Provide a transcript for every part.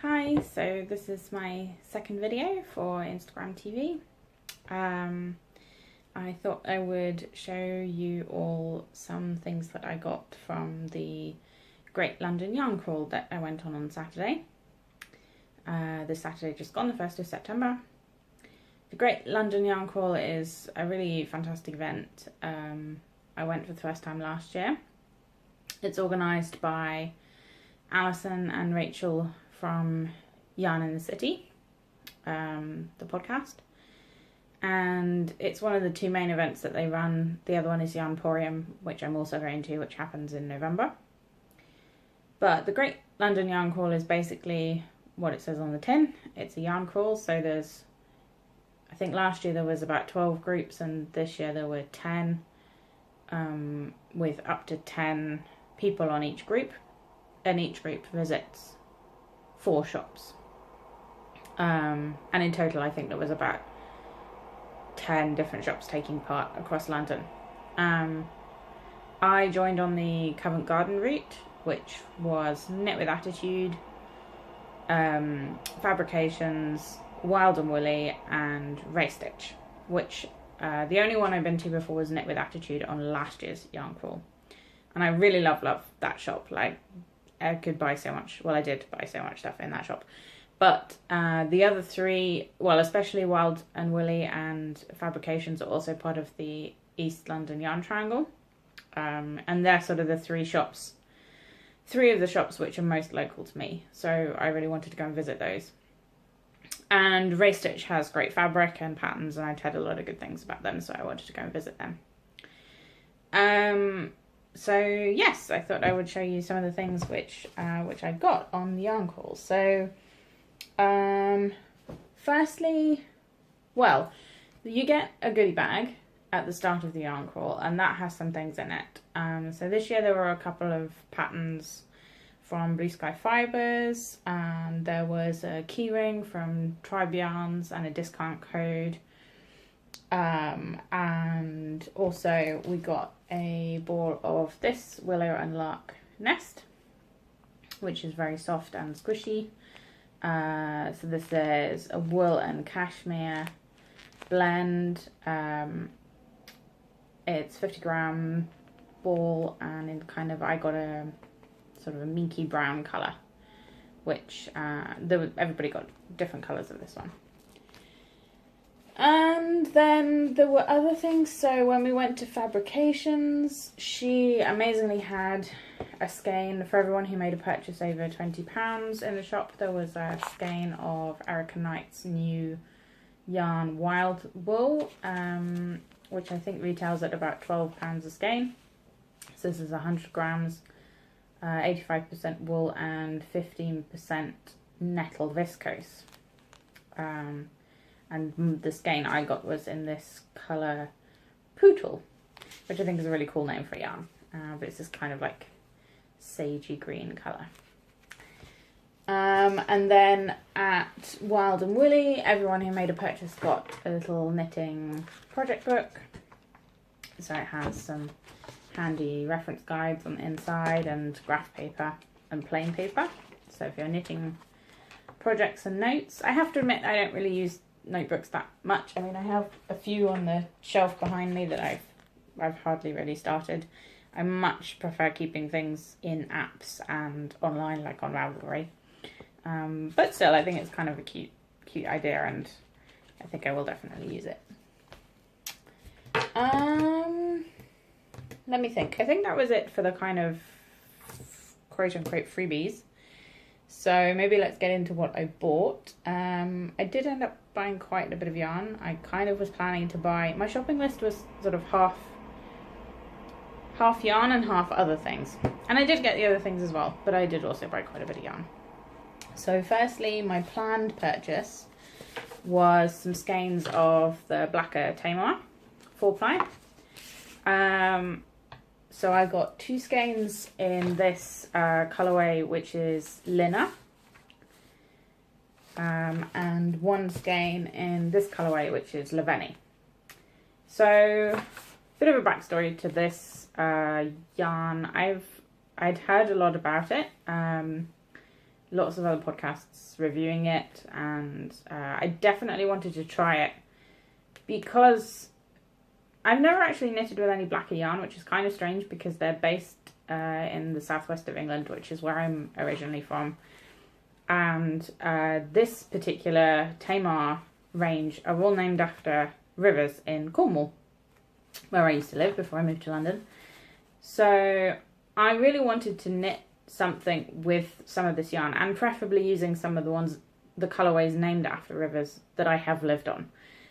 Hi, so this is my second video for Instagram TV. I thought I would show you all some things that I got from the Great London Yarn Crawl that I went on Saturday. This Saturday just gone, the 1st of September. The Great London Yarn Crawl is a really fantastic event. I went for the first time last year. It's organised by Alison and Rachel from Yarn in the City, the podcast. And it's one of the two main events that they run. The other one is Yarnporium, which I'm also going to, which happens in November. But the Great London Yarn Crawl is basically what it says on the tin. It's a yarn crawl, so there's, I think last year there was about 12 groups and this year there were 10, with up to 10 people on each group, and each group visits 4 shops. And in total I think there was about 10 different shops taking part across London. I joined on the Covent Garden route, which was Knit with Attitude, Fabrications, Wild and Woolly, and Race Stitch, which the only one I've been to before was Knit with Attitude on last year's yarn crawl. And I really love that shop. Like, I could buy so much, well I did buy so much stuff in that shop. But the other three, well, especially Wild and Woolly and Fabrications, are also part of the East London Yarn Triangle. And they're sort of the three of the shops which are most local to me. So I really wanted to go and visit those. And Race Stitch has great fabric and patterns, and I'd heard a lot of good things about them, so I wanted to go and visit them. So yes, I thought I would show you some of the things which I got on the yarn crawl. So firstly, well, you get a goodie bag at the start of the yarn crawl, and that has some things in it. So this year there were a couple of patterns from Blue Sky Fibres, and there was a keyring from Tribe Yarns and a discount code. And also we got a ball of this Willow and Lark nest, which is very soft and squishy. So this is a wool and cashmere blend. It's 50-gram ball, and in kind of, I got a sort of a minky brown colour, which everybody got different colours of this one. And then there were other things. So when we went to Fabrications, she amazingly had a skein for everyone who made a purchase over £20 in the shop. There was a skein of Erica Knight's new yarn Wild Wool, which I think retails at about £12 a skein. So this is 100 grams, 85% wool and 15% nettle viscose. And the skein I got was in this colour Poodle, which I think is a really cool name for a yarn. But it's this kind of like sagey green colour. And then at Wild and Woolly, everyone who made a purchase got a little knitting project book. So it has some handy reference guides on the inside and graph paper and plain paper. So if you're knitting projects and notes, I have to admit I don't really use notebooks that much. I mean, I have a few on the shelf behind me that I've hardly really started. I much prefer keeping things in apps and online, like on Ravelry. But still, I think it's kind of a cute idea, and I think I will definitely use it. Let me think. I think that was it for the kind of quote-unquote freebies. So maybe let's get into what I bought. I did end up buying quite a bit of yarn. I kind of was planning to buy, my shopping list was sort of half yarn and half other things. And I did get the other things as well, but I did also buy quite a bit of yarn. So firstly, my planned purchase was some skeins of the Blacker Tamar 4-ply. So I got 2 skeins in this colourway, which is Lina, and 1 skein in this colourway, which is Laveni. So, bit of a backstory to this yarn. I'd heard a lot about it. lots of other podcasts reviewing it, and I definitely wanted to try it because I've never actually knitted with any blacker yarn, which is kind of strange because they're based in the southwest of England, which is where I'm originally from. And this particular Tamar range are all named after rivers in Cornwall, where I used to live before I moved to London. So I really wanted to knit something with some of this yarn, and preferably using some of the colourways named after rivers that I have lived on.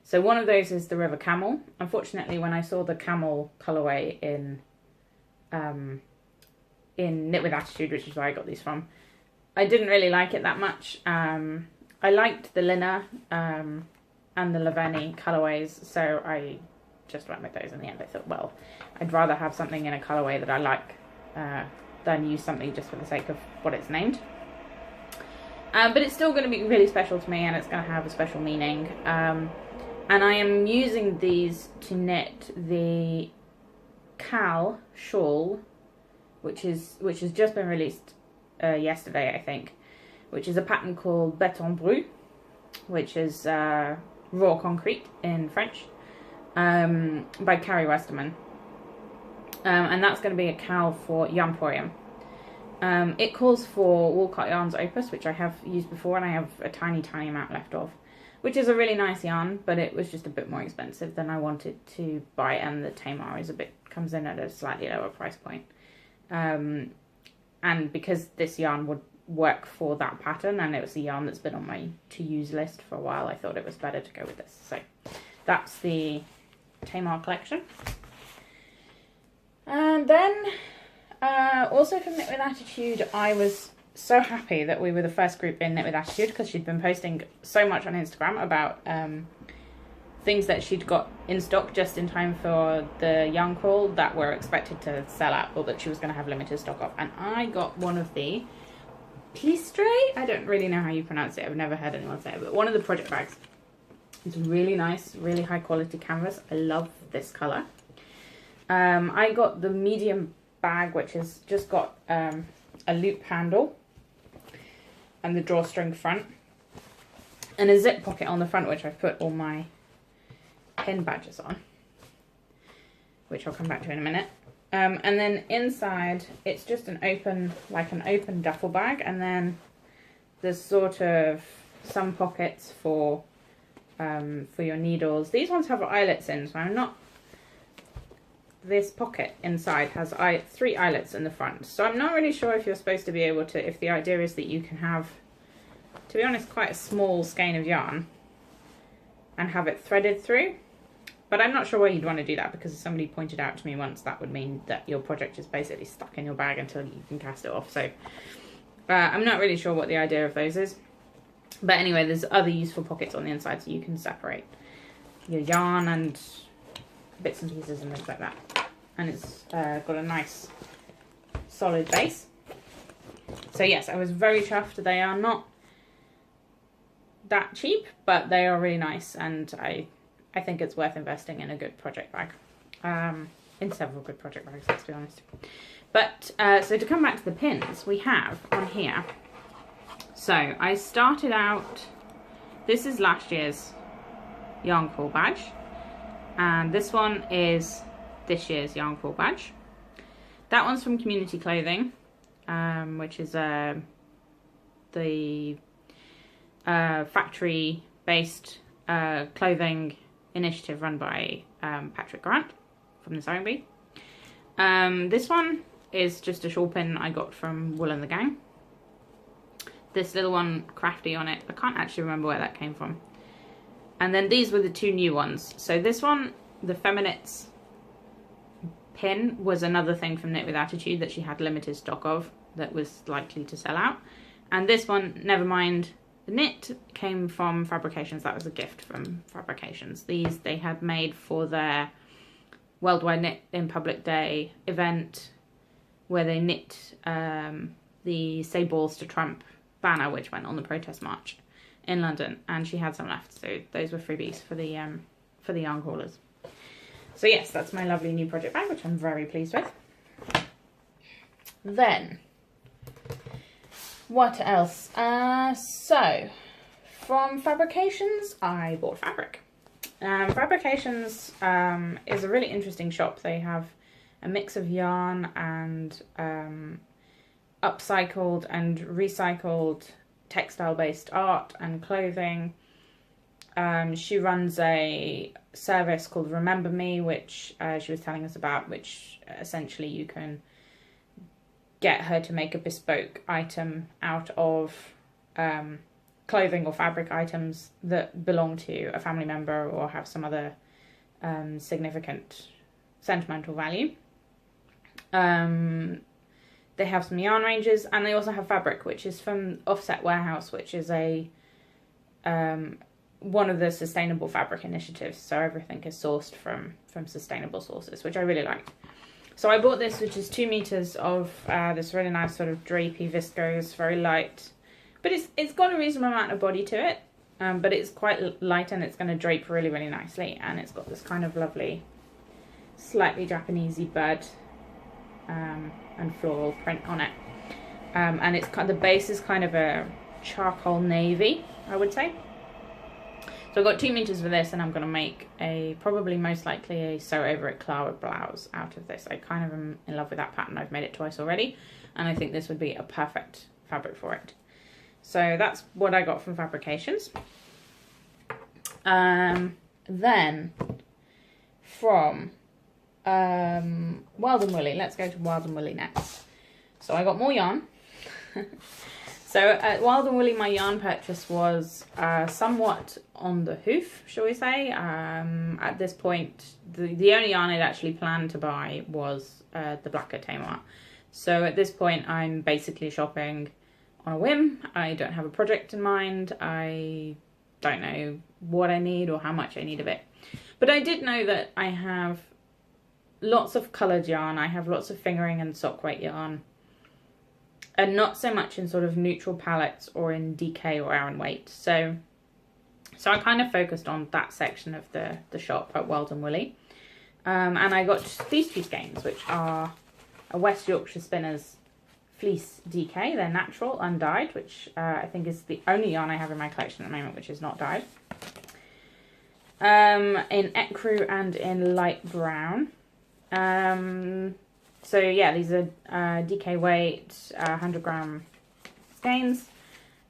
So one of those is the River Camel. Unfortunately, when I saw the camel colourway in Knit With Attitude, which is where I got these from, I didn't really like it that much. I liked the Lina and the Laveni colourways, so I just went with those in the end. I thought, well, I'd rather have something in a colourway that I like than use something just for the sake of what it's named. But it's still going to be really special to me, and it's going to have a special meaning. And I am using these to knit the Cal shawl, which has just been released yesterday, I think, which is a pattern called Béton Brut, which is raw concrete in French, by Carrie Westerman. And that's going to be a Cal for Yarnporium. It calls for Woolcott Yarns Opus, which I have used before, and I have a tiny amount left of, which is a really nice yarn, but it was just a bit more expensive than I wanted to buy, and the Tamar comes in at a slightly lower price point. And because this yarn would work for that pattern, and it was a yarn that's been on my to-use list for a while, I thought it was better to go with this. So that's the Tamar collection. And then, also from Knit With Attitude, I was so happy that we were the first group in Knit With Attitude, because she'd been posting so much on Instagram about things that she'd got in stock just in time for the yarn crawl that were expected to sell out, or that she was going to have limited stock of. And I got one of the Plistre, I don't really know how you pronounce it, I've never heard anyone say it, but one of the project bags. It's really nice, really high quality canvas. I love this colour. I got the medium bag, which has just got a loop handle and the drawstring front, and a zip pocket on the front, which I've put all my pin badges on, which I'll come back to in a minute. And then inside, it's just an open duffel bag, and then there's sort of some pockets for your needles. These ones have eyelets in, so I'm not. This pocket inside has 3 eyelets in the front, so I'm not really sure if you're supposed to be able to, if the idea is that you can have, to be honest, quite a small skein of yarn and have it threaded through. But I'm not sure why you'd want to do that, because somebody pointed out to me once that would mean that your project is basically stuck in your bag until you can cast it off. So I'm not really sure what the idea of those is. But anyway, there's other useful pockets on the inside, so you can separate your yarn and bits and pieces and things like that. And it's got a nice solid base. So yes, I was very chuffed. They are not that cheap, but they are really nice, and I think it's worth investing in a good project bag. In several good project bags, let's be honest. But so to come back to the pins, we have on here. So I started out, this is last year's yarn crawl badge, and this one is this year's yarn crawl badge. That one's from Community Clothing, which is the factory-based clothing initiative run by Patrick Grant from the Sewing Bee. This one is just a shawl pin I got from Wool and the Gang. This little one, crafty on it, I can't actually remember where that came from. And then these were the 2 new ones. So this one, the Feminits pin, was another thing from Knit With Attitude that she had limited stock of that was likely to sell out. And this one, Nevermind the Knit, came from Fabrications. That was a gift from Fabrications. These they had made for their Worldwide Knit in Public Day event, where they knit the Say Balls to Trump banner, which went on the protest march in London, and she had some left, so those were freebies for the yarn crawlers. So yes, that's my lovely new project bag, which I'm very pleased with. Then What else? So, from Fabrications, I bought fabric. Fabrications is a really interesting shop. They have a mix of yarn and upcycled and recycled textile-based art and clothing. She runs a service called Remember Me, which she was telling us about, which essentially you can get her to make a bespoke item out of clothing or fabric items that belong to a family member or have some other significant sentimental value. They have some yarn ranges, and they also have fabric, which is from Offset Warehouse, which is a one of the sustainable fabric initiatives. So everything is sourced from sustainable sources, which I really like. So I bought this, which is 2 meters of this really nice sort of drapey viscose, very light, but it's got a reasonable amount of body to it, but it's quite light and it's going to drape really, really nicely. And it's got this kind of lovely, slightly Japanesey bird and floral print on it. And it's the base is kind of a charcoal navy, I would say. So I've got 2 meters for this, and I'm going to make probably most likely a sew over it Clara blouse out of this. I kind of am in love with that pattern. I've made it twice already, and I think this would be a perfect fabric for it. So that's what I got from Fabrications. Then from Wild and Woolly, let's go to Wild and Woolly next. So I got more yarn. So at Wild and Woolly, my yarn purchase was somewhat on the hoof, shall we say. At this point, the only yarn I'd actually planned to buy was the Blacker Tamar. So at this point, I'm basically shopping on a whim. I don't have a project in mind. I don't know what I need or how much I need of it. But I did know that I have lots of coloured yarn. I have lots of fingering and sock weight yarn. And not so much in sort of neutral palettes or in DK or Aran weight. So I kind of focused on that section of the shop at Wild and Woolly. And I got these 2 skeins, which are a West Yorkshire Spinners Fleece DK. They're natural, undyed, which I think is the only yarn I have in my collection at the moment which is not dyed. In ecru and in light brown. So yeah, these are DK weight, 100 gram skeins.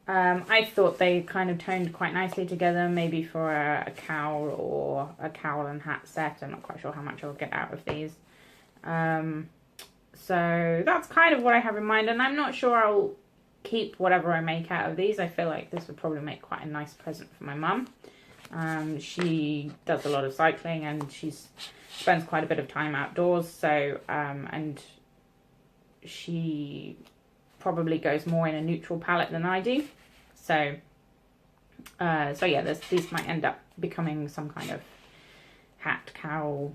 I thought they kind of toned quite nicely together, maybe for a cowl or a cowl and hat set. I'm not quite sure how much I'll get out of these. So that's kind of what I have in mind, and I'm not sure I'll keep whatever I make out of these. I feel like this would probably make quite a nice present for my mum. She does a lot of cycling and she's spends quite a bit of time outdoors, so and she probably goes more in a neutral palette than I do, so yeah, these might end up becoming some kind of hat, cowl,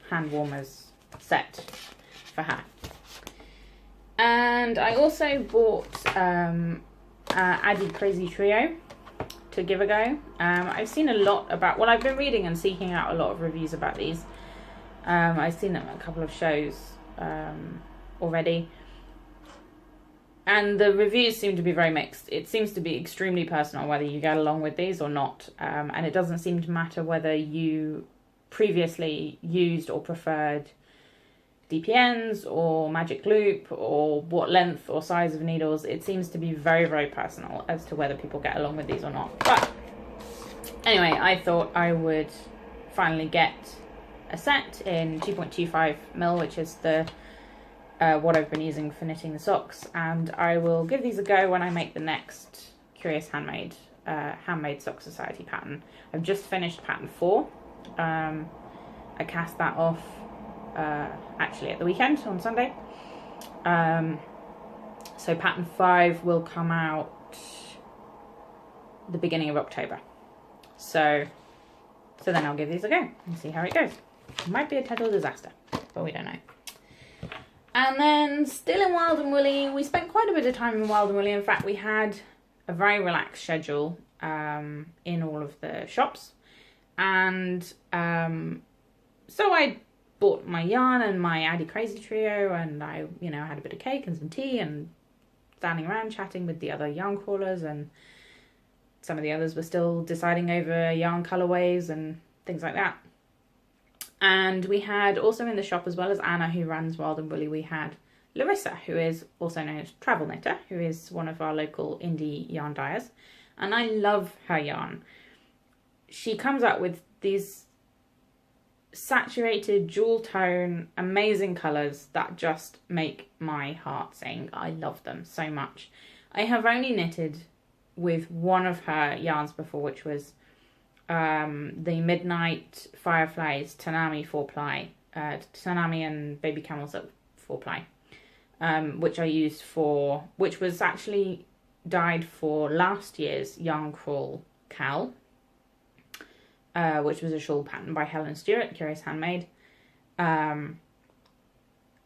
hand warmers set for her. And I also bought Addy Crazy Trio to give a go. I've seen a lot about, well, I've been reading and seeking out a lot of reviews about these. I've seen them at a couple of shows already, and the reviews seem to be very mixed. It seems to be extremely personal whether you get along with these or not, and it doesn't seem to matter whether you previously used or preferred DPNs or magic loop or what length or size of needles. It seems to be very, very personal as to whether people get along with these or not. But anyway, I thought I would finally get a set in 2.25mm, which is the what I've been using for knitting the socks, and I will give these a go when I make the next Curious Handmade Sock Society pattern. I've just finished pattern 4. I cast that off actually at the weekend on Sunday. So pattern 5 will come out the beginning of October. So then I'll give these a go and see how it goes. It might be a total disaster, but we don't know. And then still in Wild and Woolly, we spent quite a bit of time in Wild and Woolly. In fact, we had a very relaxed schedule in all of the shops. And so I bought my yarn and my Addy Crazy Trio, and I, had a bit of cake and some tea and standing around chatting with the other yarn crawlers, and some of the others were still deciding over yarn colourways and things like that. And we had also in the shop, as well as Anna, who runs Wild and Woolly, we had Larissa, who is also known as Travel Knitter, who is one of our local indie yarn dyers. And I love her yarn. She comes up with these saturated, dual tone, amazing colours that just make my heart sing. I love them so much. I have only knitted with one of her yarns before, which was the Midnight Fireflies Tanami 4-ply, Tanami and Baby Camels at 4-ply, which I used for, which was actually dyed for last year's Yarn Crawl Cal, which was a shawl pattern by Helen Stewart, Curious Handmade. But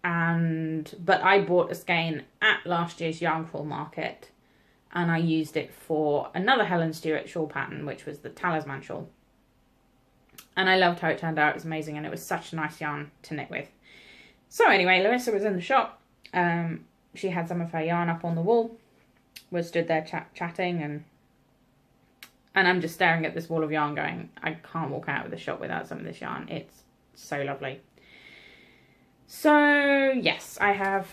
I bought a skein at last year's Yarn Crawl market, and I used it for another Helen Stewart shawl pattern, which was the Talisman shawl. And I loved how it turned out. It was amazing, and it was such a nice yarn to knit with. So anyway, Larissa was in the shop. She had some of her yarn up on the wall. We stood there chatting, and I'm just staring at this wall of yarn going, I can't walk out of the shop without some of this yarn. It's so lovely. So yes, I have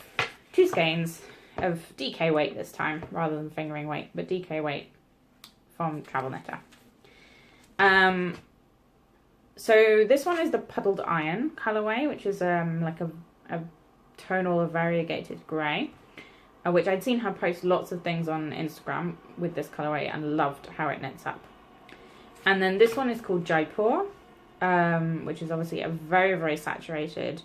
2 skeins of DK weight this time, rather than fingering weight, but DK weight from Travel Knitter. So this one is the Puddled Iron colourway, which is like a tonal of variegated grey, which I'd seen her post lots of things on Instagram with this colourway and loved how it knits up. And then this one is called Jaipur, which is obviously a very, very saturated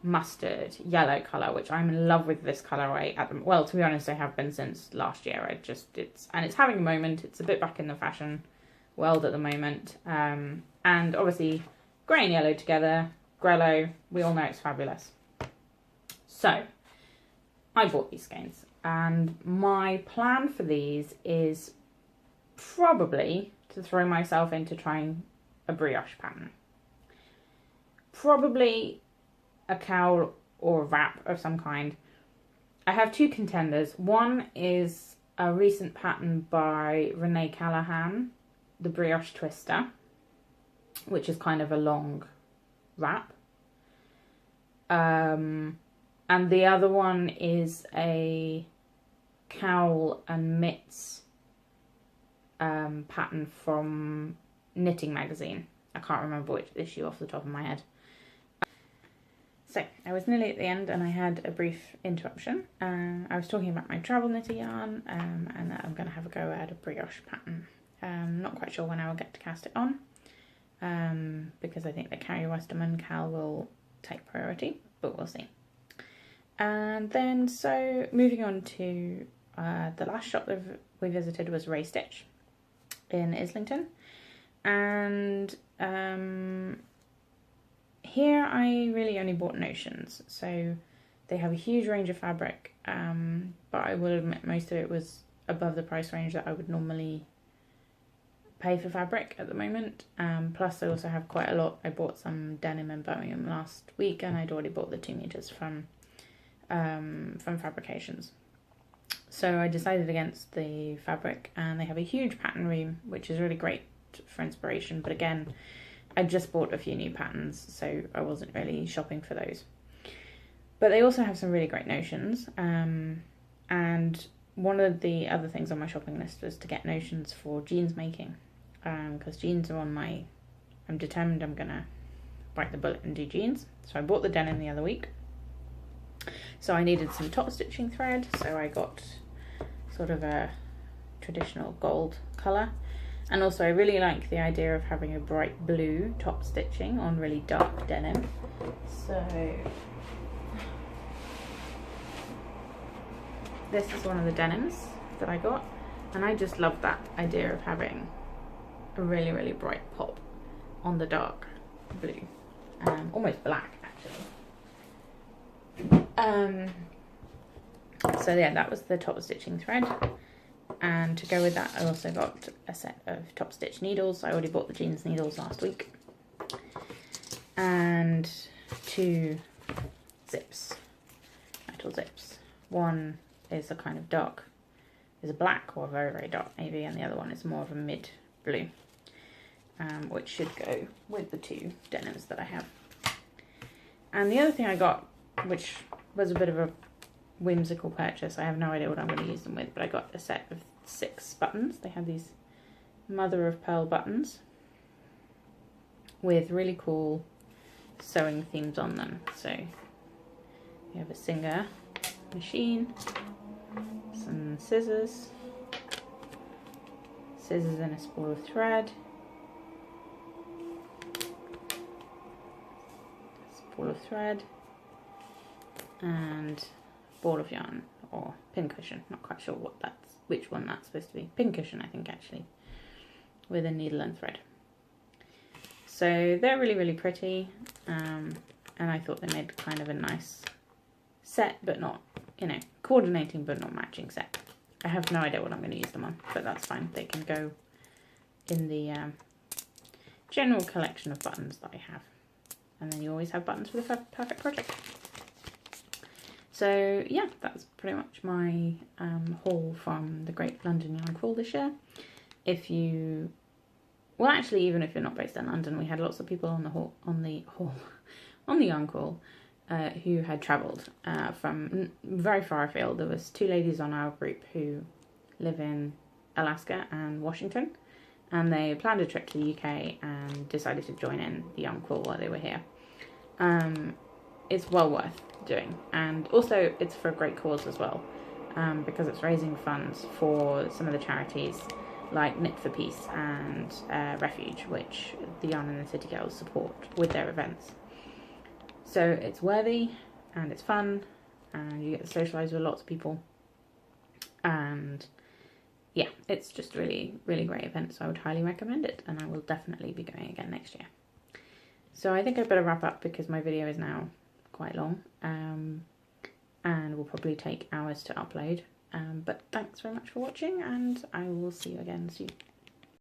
mustard yellow colour, which I'm in love with this colourway well, to be honest, I have been since last year. It's having a moment. It's a bit back in the fashion world at the moment. And obviously grey and yellow together, Grello, we all know it's fabulous. So I bought these skeins, and my plan for these is probably to throw myself into trying a brioche pattern. Probably a cowl or a wrap of some kind. I have 2 contenders. One is a recent pattern by Renee Callahan, the Brioche Twister, which is kind of a long wrap. And the other one is a cowl and mitts pattern from Knitting Magazine. I can't remember which issue off the top of my head. So I was nearly at the end, and I had a brief interruption. I was talking about my Travel Knitter yarn, and that I'm going to have a go at a brioche pattern. Not quite sure when I will get to cast it on, because I think the Carrie Westerman Cal will take priority, but we'll see. And then, so moving on to the last shop that we visited was Ray Stitch in Islington, and here I really only bought notions. So they have a huge range of fabric, but I will admit most of it was above the price range that I would normally pay for fabric at the moment. Plus I also have quite a lot. I bought some denim in Birmingham last week, and I'd already bought the 2 meters from Fabrications. So I decided against the fabric, and they have a huge pattern room, which is really great for inspiration. But again, I just bought a few new patterns, so I wasn't really shopping for those. But they also have some really great notions. And one of the other things on my shopping list was to get notions for jeans making, because jeans are I'm determined I'm gonna bite the bullet and do jeans. So I bought the denim the other week. So I needed some top stitching thread, so I got sort of a traditional gold colour. And also I really like the idea of having a bright blue top stitching on really dark denim. So this is one of the denims that I got, and I just love that idea of having a really, really bright pop on the dark blue. Almost black, actually. So yeah, that was the top stitching thread, and to go with that I also got a set of top stitch needles. I already bought the jeans needles last week, and 2 zips, metal zips. One is a kind of dark, is a black or a very, very dark navy, and the other one is more of a mid blue, which should go with the two denims that I have. And the other thing I got, which was a bit of a whimsical purchase, I have no idea what I'm going to use them with, but I got a set of 6 buttons. They have these mother of pearl buttons with really cool sewing themes on them. So you have a Singer machine, some scissors and a spool of thread, and ball of yarn or pincushion. Not quite sure which one that's supposed to be. Pincushion, I think, actually, with a needle and thread. So they're really, really pretty, and I thought they made kind of a nice set, but not, you know, coordinating but not matching set. I have no idea what I'm going to use them on, but that's fine. They can go in the general collection of buttons that I have. And then you always have buttons for the perfect project. So yeah, that's pretty much my haul from the Great London Yarn Crawl this year. If you, well, actually, even if you're not based in London, we had lots of people on the yarn crawl who had travelled from very far afield. There was 2 ladies on our group who live in Alaska and Washington, and they planned a trip to the UK and decided to join in the yarn crawl while they were here. It's well worth doing, and also it's for a great cause as well, because it's raising funds for some of the charities like Knit for Peace and Refuge, which the Yarn and the City Girls support with their events. So it's worthy and it's fun, and you get to socialise with lots of people, and yeah, it's just really, really great event, so I would highly recommend it, and I will definitely be going again next year. So I think I better wrap up because my video is now quite long, and will probably take hours to upload, but thanks very much for watching, and I will see you again soon.